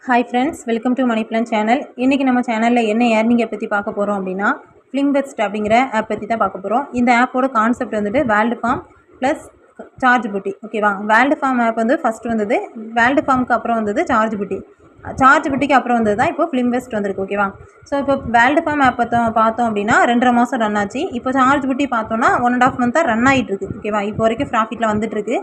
Hi friends, welcome to money plan channel. இன்றைக்கி நம்ம சேனலில் என்ன ஏர்னிங்கை பற்றி பார்க்க போகிறோம் அப்படின்னா, ஃப்ளிங்பெஸ்ட் அப்படிங்கிற ஆப் பற்றி தான் பார்க்க போகிறோம். இந்த ஆப்போட கான்செப்ட் வந்துட்டு வேல்டு ஃபார்ம் ப்ளஸ் சார்ஜ் புட்டி. ஓகேவா? வேல்டு ஃபார்ம் ஆப் வந்து ஃபஸ்ட்டு வந்தது, வேல்டு ஃபார்முக்கு அப்புறம் வந்தது சார்ஜ் புட்டி. சார்ஜ் புட்டிக்கு அப்புறம் வந்தது தான் இப்போ ஃப்ளிங்பெஸ்ட் வந்திருக்கு. ஓகேவா? ஸோ இப்போ வேல்டு ஃபார்ம் ஆப் பார்த்தோம் அப்படின்னா 2.5 மாதம் ரன் ஆச்சு. இப்போ சார்ஜ் புட்டி பார்த்தோன்னா 1.5 மந்த்தாக ரன் ஆகிட்டு இருக்குது. ஓகேவா? இப்போ வரைக்கும் ப்ராஃபிட்டில் வந்துட்டுருக்கு.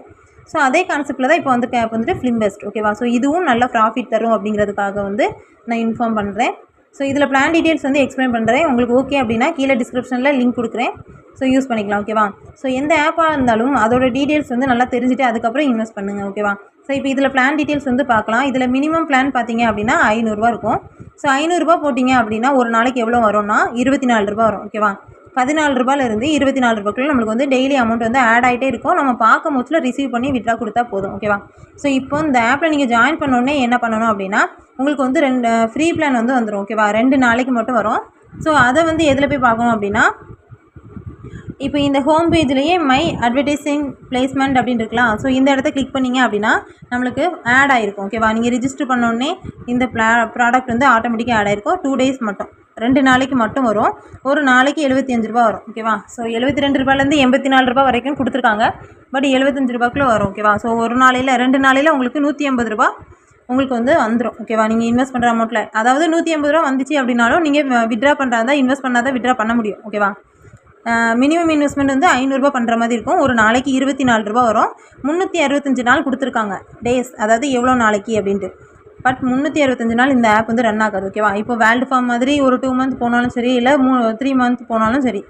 ஸோ அதே கான்செப்ட்டில் தான் இப்போ வந்துட்டு ஆப் வந்துட்டு ஃப்ளிங்பெஸ்ட். ஓகேவா? ஸோ இதுவும் நல்ல ப்ராஃபிட் தரும் அப்படிங்கிறதுக்காக வந்து நான் இன்ஃபார்ம் பண்ணுறேன். ஸோ இதில் பிளான் டீட்டெயில்ஸ் வந்து எக்ஸ்பிளைன் பண்ணுறேன். உங்களுக்கு ஓகே அப்படின்னா கீழே டிஸ்கிரிப்ஷனில் லிங்க் கொடுக்குறேன். ஸோ யூஸ் பண்ணிக்கலாம். ஓகேவா? ஸோ எந்த ஆப்பாக இருந்தாலும் அதோட டீட்டெயில்ஸ் வந்து நல்லா தெரிஞ்சுட்டு அதுக்கப்புறம் இன்வெஸ்ட் பண்ணுங்கள். ஓகேவா? ஸோ இப்போ இதில் பிளான் டீட்டெயில்ஸ் வந்து பார்க்கலாம். இதில் மினிமம் பிளான் பார்த்தீங்க அப்படின்னா 500 இருக்கும். ஸோ 500 போட்டிங்க அப்படின்னா ஒரு நாளைக்கு எவ்வளோ வரும்னா 24 ரூபா வரும். ஓகேவா? 14 ரூபாயிலிருந்து 24 ரூபாய்க்குள்ள நம்மளுக்கு வந்து டெய்லி அமௌண்ட் வந்து ஆட் ஆகிட்டே இருக்கும். நம்ம பார்க்கும் போதில் ரிசீவ் பண்ணி விட்ரா கொடுத்தா போதும். ஓகேவா? ஸோ இப்போ இந்த ஆப்பில் நீங்கள் ஜாயின் பண்ணோடனே என்ன பண்ணணும் அப்படின்னா, உங்களுக்கு வந்து 2 ஃப்ரீ பிளான் வந்து வந்துடும். ஓகேவா? 2 நாளைக்கு மட்டும் வரும். ஸோ அதை வந்து எதில் போய் பார்க்கணும் அப்படின்னா, இப்போ இந்த ஹோம் பேஜ்லேயே மை அட்வர்டைசிங் பிளேஸ்மெண்ட் அப்படின்னு இருக்கலாம். ஸோ இந்த இடத்த கிளிக் பண்ணிங்க அப்படின்னா நம்மளுக்கு ஆட் ஆகிருக்கும். ஓகேவா? நீங்கள் ரிஜிஸ்டர் பண்ணோடனே இந்த ப்ராடக்ட் வந்து ஆட்டோமேட்டிக்காக ஆட் ஆகிருக்கும். 2 டேஸ் மட்டும், 2 நாளைக்கு மட்டும் வரும். ஒரு நாளைக்கு 75 ரூபா வரும். ஓகேவா? ஸோ 72 ரூபாயிலேருந்து 84 ரூபா வரைக்கும் கொடுத்துருக்காங்க. பட் 75 ரூபாய்க்குள்ளே வரும். ஓகேவா? ஸோ ஒரு நாளையில் 2 நாளையில் உங்களுக்கு 180 ரூபா உங்களுக்கு வந்து வந்துடும். ஓகேவா? நீங்கள் இன்வெஸ்ட் பண்ணுற அமௌண்ட்டில், அதாவது 180 ரூபா வந்துச்சு அப்படின்னாலும் நீங்கள் விட்ரா பண்ணுறதா இன்வெஸ்ட் பண்ணாதான் விட்ரா பண்ண முடியும். ஓகேவா? மினிமம் இன்வெஸ்ட்மெண்ட் வந்து 500 ரூபா பண்ணுற மாதிரி இருக்கும். ஒரு நாளைக்கு 24 ரூபா வரும். 365 நாள் கொடுத்துருக்காங்க டேஸ், அதாவது எவ்வளோ நாளைக்கு அப்படின்ட்டு. பட் 365 நாள் இந்த ஆப் வந்து ரன் ஆகாது. ஓகேவா? இப்போ வேல்டு ஃபார்ம் மாதிரி ஒரு 2 மந்த் போனாலும் சரி, இல்லை 3 மந்த் போனாலும் சரி.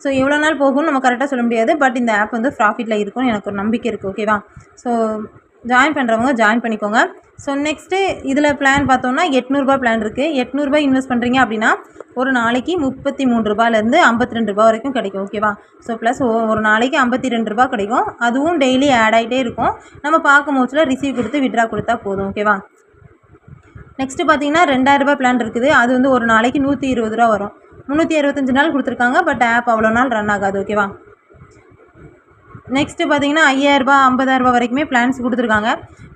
ஸோ எவ்வளோ நாள் போகும்னு நம்ம கரெக்டாக சொல்ல முடியாது. பட் இந்த ஆப் வந்து ப்ராஃபிட்டில் இருக்கும்னு எனக்கு ஒரு நம்பிக்கை இருக்குது. ஓகேவா? ஸோ ஜாயின் பண்ணுறவங்க ஜாயின் பண்ணிக்கோங்க. ஸோ நெக்ஸ்ட்டு இதில் பிளான் பார்த்தோன்னா 800 ரூபா பிளான் இருக்குது. 800 ரூபாய் இன்வெஸ்ட் பண்ணுறீங்க அப்படின்னா ஒரு நாளைக்கு 33 ரூபாயிலேருந்து 52 ரூபா வரைக்கும் கிடைக்கும். ஓகேவா? ஸோ ப்ளஸ் ஒரு நாளைக்கு 52 ரூபா கிடைக்கும். அதுவும் டெய்லி ஆட் ஆகிட்டே இருக்கும். நம்ம பார்க்கும் போதில் ரிசீவ் கொடுத்து விட்ரா கொடுத்தா போதும். ஓகேவா? நெக்ஸ்ட்டு பார்த்தீங்கன்னா 2000 ரூபா பிளான் இருக்குது. அது வந்து ஒரு நாளைக்கு 120 ரூபா வரும். 365 நாள் கொடுத்துருக்காங்க. பட் ஆப் அவ்வளோ நாள் ரன் ஆகாது. ஓகேவா? நெக்ஸ்ட்டு பார்த்தீங்கன்னா 5000 ரூபா 50000 ரூபா வரைக்குமே பிளான்ஸ் கொடுத்துருக்காங்க.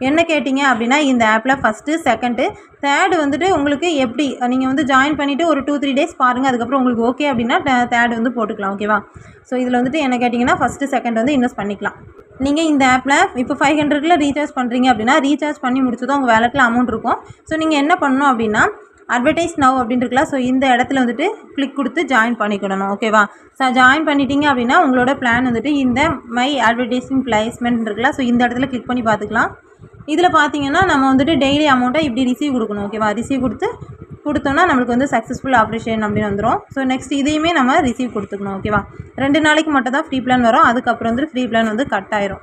என்ன கேட்டிங்க அப்படின்னா, இந்த ஆப்பில் ஃபஸ்ட்டு, செகண்டு, தேர்டு வந்துட்டு உங்களுக்கு எப்படி நீங்கள் வந்து ஜாயின் பண்ணிவிட்டு ஒரு 2-3 டேஸ் பாருங்கள். அதுக்கப்புறம் உங்களுக்கு ஓகே அப்படின்னா தேர்டு வந்து போட்டுக்கலாம். ஓகேவா? ஸோ இதில் வந்துட்டு என்ன கேட்டிங்கன்னா ஃபஸ்ட்டு, செகண்ட் வந்து இன்வெஸ்ட் பண்ணிக்கலாம். நீங்கள் இந்த ஆப்பில் இப்போ 500ல் ரீசார்ஜ் பண்ணுறீங்க அப்படின்னா, ரீசார்ஜ் பண்ணி முடிச்சதும் உங்கள் வேலெட்டில் அமௌண்ட் இருக்கும். ஸோ நீங்கள் என்ன பண்ணணும் அப்படின்னா, அட்வர்டைஸ் நவ் அப்படின்னு இருக்கலாம். ஸோ இந்த இடத்துல வந்துட்டு கிளிக் கொடுத்து ஜாயின் பண்ணிக்கிடணும். ஓகேவா? ஸோ ஜாயின் பண்ணிட்டீங்க அப்படின்னா உங்களோட பிளான் வந்துட்டு இந்த மை அட்வர்டைஸிங் பிளேஸ்மெண்ட் இருக்கலாம். ஸோ இந்த இடத்துல கிளிக் பண்ணி பார்த்துக்கலாம். இதில் பார்த்தீங்கன்னா நம்ம வந்துட்டு டெய்லி அமௌண்ட்டை இப்படி ரிசீவ் கொடுக்கணும். ஓகேவா? ரிசீவ் கொடுத்தோன்னா நம்மளுக்கு வந்து சக்ஸஸ்ஃபுல் ஆப்ரேஷன் அப்படின்னு வந்துடும். ஸோ நெக்ஸ்ட் இதையுமே நம்ம ரிசீவ் கொடுத்துக்கணும். ஓகேவா? 2 நாளைக்கு மட்டும் தான் ஃப்ரீ பிளான் வரும். அதுக்கப்புறம் வந்து ஃப்ரீ பிளான் வந்து கட் ஆயிரும்.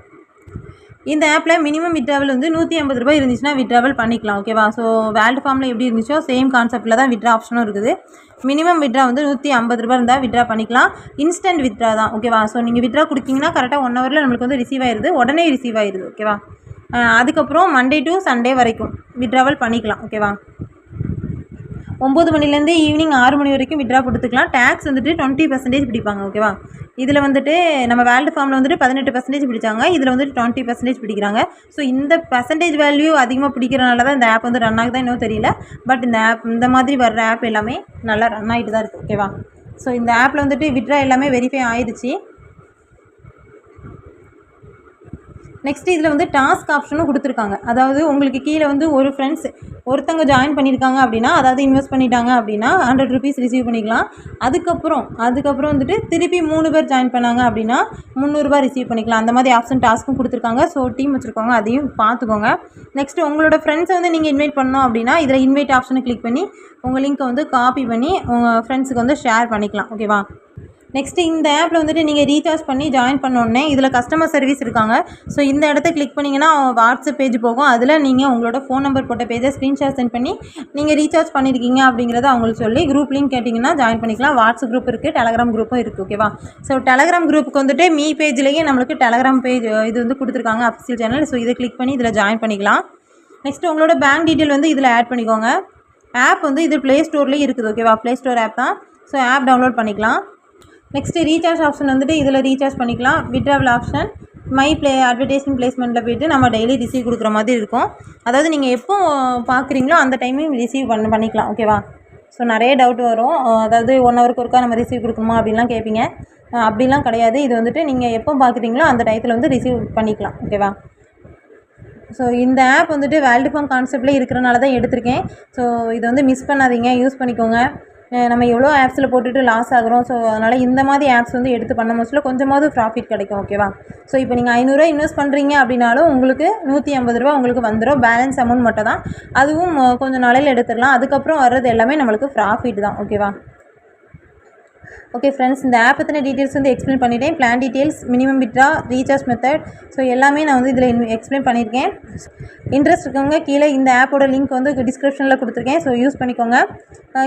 இந்த ஆப்பில் மினிமம் விட்ராவல் வந்து 150 ரூபாய் இருந்துச்சுன்னா விட்ராவல் பண்ணிக்கலாம். ஓகேவா? ஸோ வேல்டு ஃபார்மில் எப்படி இருந்துச்சோ சேம் கான்செப்ட்டில் தான் விட்ரா ஆப்ஷனும் இருக்குது. மினிமம் விட்ரா வந்து 150 ரூபாய் இருந்தால் விட்ரா பண்ணிக்கலாம். இன்ஸ்டன்ட் விட்ரா தான். ஓகேவா? ஸோ நீங்கள் விட்ரா கொடுத்தீங்கன்னா கரெக்டாக 1 ஹவரில் நம்மளுக்கு வந்து ரிசீவ் ஆயிடுது. உடனே ரிசீவ் ஆயிடுது. ஓகேவா? அதுக்கப்புறம் மண்டே டு சண்டே வரைக்கும் விட்ராவல் பண்ணிக்கலாம். ஓகேவா? 9 மணிலேருந்து ஈவினிங் 6 மணி வரைக்கும் விட்ரா கொடுத்துக்கலாம். டேக்ஸ் வந்துட்டு 20% பிடிப்பாங்க. ஓகேவா? இதில் வந்துட்டு நம்ம வேல்டு ஃபார்மில் வந்துட்டு 18% பிடிச்சாங்க. இதில் வந்துட்டு 20% பிடிக்கிறாங்க. ஸோ இந்த பர்சன்டேஜ் வேல்யூ அதிகமாக பிடிக்கிறனால தான் இந்த ஆப் வந்து ரன் ஆகுதா இன்னும் தெரியல. பட் இந்த ஆப், இந்த மாதிரி வர்ற ஆப் எல்லாமே நல்லா ரன் ஆகிட்டு தான் இருக்குது. ஓகேவா? ஸோ இந்த ஆப்பில் வந்துட்டு விட்ரா எல்லாமே வெரிஃபை ஆயிடுச்சு. நெக்ஸ்ட்டு இதில் வந்து டாஸ்க் ஆப்ஷனும் கொடுத்துருக்காங்க. அதாவது உங்களுக்கு கீழே வந்து ஒரு ஃப்ரெண்ட்ஸ் ஒருத்தங்க ஜாயின் பண்ணியிருக்காங்க அப்படின்னா, அதாவது இன்வெஸ்ட் பண்ணிட்டாங்க அப்படின்னா 100 ருபீஸ் ரிசீவ் பண்ணிக்கலாம். அதுக்கப்புறம் வந்துட்டு திருப்பி 3 பேர் ஜாயின் பண்ணாங்க அப்படின்னா 300 ரூபா ரிசீவ் பண்ணிக்கலாம். அந்த மாதிரி ஆப்ஷன் டாஸ்க்கும் கொடுத்துருக்காங்க. ஸோ டீம் வச்சுருக்காங்க, அதையும் பார்த்துக்கோங்க. நெக்ஸ்ட்டு உங்களோட ஃப்ரெண்ட்ஸை வந்து நீங்கள் இன்வைட் பண்ணோம் அப்படின்னா இதில் இன்வைட் ஆப்ஷனை கிளிக் பண்ணி உங்கள் லிங்க்கை வந்து காப்பி பண்ணி உங்கள் ஃப்ரெண்ட்ஸுக்கு வந்து ஷேர் பண்ணிக்கலாம். ஓகேவா? நெக்ஸ்ட்டு இந்த ஆப்பில் வந்துட்டு நீங்கள் ரீசார்ஜ் பண்ணி ஜாயின் பண்ணோடனே இதில் கஸ்டமர் சர்வீஸ் இருக்காங்க. ஸோ இந்த இடத்த கிளிக் பண்ணிங்கன்னா வாட்ஸ்அப் பேஜ் போகும். அதில் நீங்கள் உங்களோட ஃபோன் நம்பர் போட்ட பேஜை ஸ்க்ரீன்ஷாட் சென்ட் பண்ணி நீங்கள் ரீசார்ஜ் பண்ணியிருக்கீங்க அப்படிங்கிறத அவங்களுக்கு சொல்லி குரூப் லிங்க் கேட்டிங்கன்னா ஜாயின் பண்ணிக்கலாம். வாட்ஸ்அப் குரூப் இருக்குது, டெலகிராம் குரூப்பும் இருக்குது. ஓகேவா? ஸோ டெலகிராம் குரூப்புக்கு வந்துட்டு மீ பேஜ்லேயே நம்மளுக்கு டெலகிராம் பேஜ் இது வந்து கொடுத்துருக்காங்க, அஃபிஷியல் சேனல். ஸோ இதை கிளிக் பண்ணி இதில் ஜாயின் பண்ணிக்கலாம். நெக்ஸ்ட்டு உங்களோட பேங்க் டீட்டெயில் வந்து இதில் ஆட் பண்ணிக்கோங்க. ஆப் வந்து இது ப்ளே ஸ்டோர்லேயே இருக்குது. ஓகேவா? ப்ளே ஸ்டோர் ஆப் தான். ஸோ ஆப் டவுன்லோட் பண்ணிக்கலாம். நெக்ஸ்ட்டு ரீசார்ஜ் ஆப்ஷன் வந்துட்டு இதில் ரீசார்ஜ் பண்ணிக்கலாம். விட்ராவல் ஆப்ஷன், அட்வர்டைஸ்மெண்ட் பிளேஸ்மெண்ட்டில் போய்ட்டு நம்ம டெய்லி ரிசீவ் கொடுக்குற மாதிரி இருக்கும். அதாவது நீங்கள் எப்போ பார்க்குறீங்களோ அந்த டைமையும் ரிசீவ் பண்ணிக்கலாம். ஓகேவா? ஸோ நிறைய டவுட் வரும். அதாவது 1 ஹவருக்கு ஒருக்கா நம்ம ரிசீவ் கொடுக்கணுமா அப்படின்லாம் கேட்பீங்க. அப்படிலாம் கிடையாது. இது வந்துட்டு நீங்கள் எப்போ பார்க்குறீங்களோ அந்த டயத்தில் வந்து ரிசீவ் பண்ணிக்கலாம். ஓகேவா? ஸோ இந்த ஆப் வந்துட்டு வேல்டு ஃபார்ம் கான்செப்டில் இருக்கிறனால தான் எடுத்திருக்கேன். ஸோ இதை வந்து மிஸ் பண்ணாதீங்க, யூஸ் பண்ணிக்கோங்க. நம்ம எவ்வளோ ஆப்ஸில் போட்டுட்டு லாஸ் ஆகிறோம். ஸோ அதனால் இந்த மாதிரி ஆப்ஸ் வந்து எடுத்து பண்ண மோஸ்ட்டில் கொஞ்சமாவது ப்ராஃபிட் கிடைக்கும். ஓகேவா? ஸோ இப்போ நீங்கள் 500 இன்வெஸ்ட் பண்ணுறீங்க அப்படின்னாலும் உங்களுக்கு 150 ரூபா உங்களுக்கு வந்துடும். பேலன்ஸ் அமௌண்ட் மட்டும் தான், அதுவும் கொஞ்சம் நாளையில் எடுத்துடலாம். அதுக்கப்புறம் வர்றது எல்லாமே நம்மளுக்கு ப்ராஃபிட் தான். ஓகேவா? ஓகே ஃப்ரெண்ட்ஸ், இந்த ஆப் பற்றின டீட்டெயில்ஸ் வந்து எக்ஸ்பிளைன் பண்ணிட்டேன். Plan details, minimum withdraw, recharge method, so எல்லாமே நான் வந்து இதில் எக்ஸ்பிளைன் பண்ணியிருக்கேன். இன்ட்ரெஸ்ட் இருக்கவங்க கீழே இந்த ஆப்போட லிங்க் வந்து டிஸ்கிரிப்ஷனில் கொடுத்துருக்கேன். ஸோ யூஸ் பண்ணிக்கோங்க.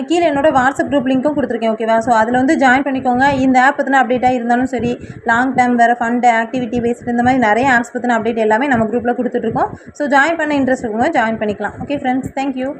கீழே என்னோட வாட்ஸ்அப் குரூப் லிங்க்கும் கொடுத்துருக்கேன். ஓகேவா? ஸோ அதில் வந்து ஜாயின் பண்ணிக்கோங்க. இந்த ஆப் பற்றின அப்டேட்டாக இருந்தாலும் சரி, லாங் டேர்ம் வேறு ஃபண்டு, ஆக்டிவிட்டி பேஸ்ட், இந்த மாதிரி நிறைய ஆப்ஸ் பற்றின அப்டேட் எல்லாமே நம்ம குரூப்பில் கொடுத்துட்ருக்கோம். ஸோ ஜாயின் பண்ண இன்ட்ரெஸ்ட் இருக்கவங்க ஜாயின் பண்ணிக்கலாம். Okay friends, thank you.